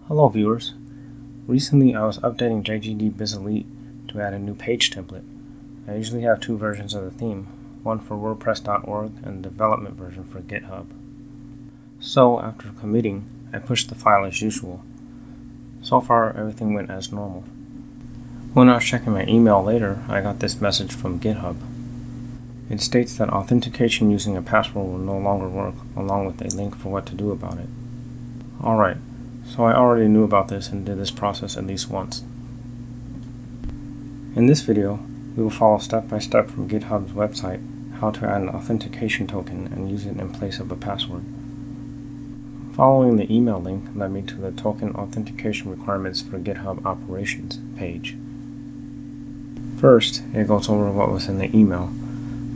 Hello viewers. Recently I was updating JGD Biz Elite to add a new page template. I usually have two versions of the theme, one for WordPress.org and the development version for GitHub. So after committing, I pushed the file as usual. So far everything went as normal. When I was checking my email later, I got this message from GitHub. It states that authentication using a password will no longer work, along with a link for what to do about it. Alright. So I already knew about this and did this process at least once. In this video, we will follow step by step from GitHub's website how to add an authentication token and use it in place of a password. Following the email link led me to the token authentication requirements for GitHub operations page. First, it goes over what was in the email,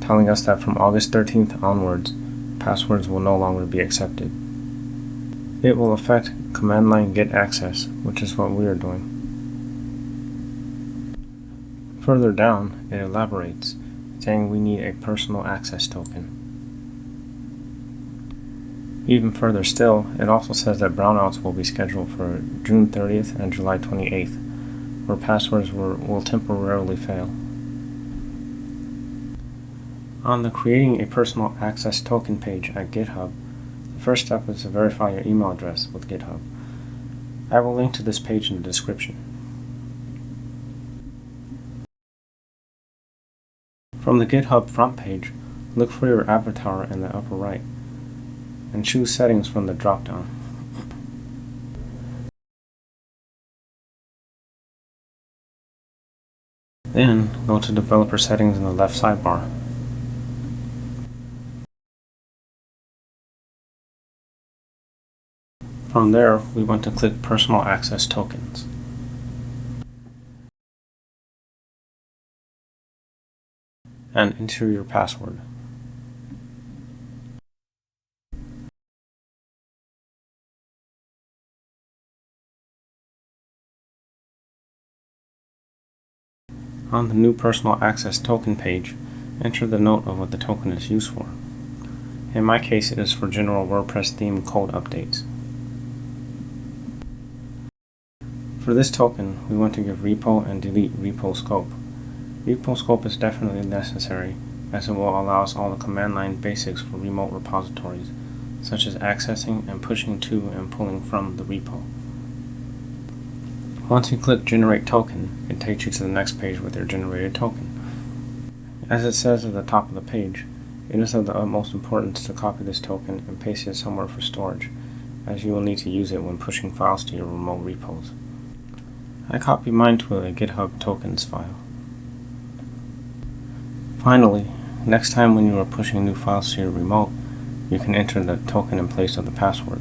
telling us that from August 13th onwards, passwords will no longer be accepted. It will affect command line get access, which is what we are doing. Further down, it elaborates, saying we need a personal access token. Even further still, it also says that brownouts will be scheduled for June 30th and July 28th, where passwords will temporarily fail. On the Creating a Personal Access Token page at GitHub, the first step is to verify your email address with GitHub. I will link to this page in the description. From the GitHub front page, look for your avatar in the upper right, and choose Settings from the drop-down. Then, go to Developer Settings in the left sidebar. From there, we want to click Personal Access Tokens. And enter your password. On the new Personal Access Token page, enter the note of what the token is used for. In my case, it is for general WordPress theme code updates. For this token, we want to give repo and delete repo scope. Repo scope is definitely necessary, as it will allow us all the command line basics for remote repositories, such as accessing and pushing to and pulling from the repo. Once you click Generate Token, it takes you to the next page with your generated token. As it says at the top of the page, it is of the utmost importance to copy this token and paste it somewhere for storage, as you will need to use it when pushing files to your remote repos. I copied mine to a GitHub tokens file. Finally, next time when you are pushing new files to your remote, you can enter the token in place of the password.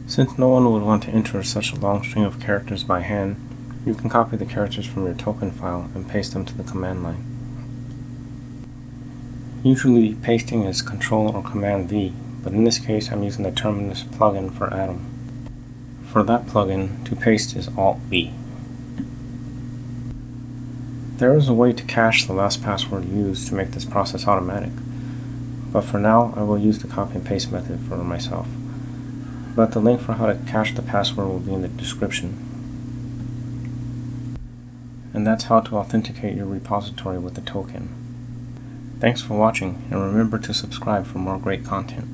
Since no one would want to enter such a long string of characters by hand, you can copy the characters from your token file and paste them to the command line. Usually pasting is Ctrl or Command V, but in this case I'm using the Terminus plugin for Atom. For that plugin, to paste is Alt V. There is a way to cache the last password used to make this process automatic, but for now I will use the copy and paste method for myself. But the link for how to cache the password will be in the description. And that's how to authenticate your repository with the token. Thanks for watching, and remember to subscribe for more great content.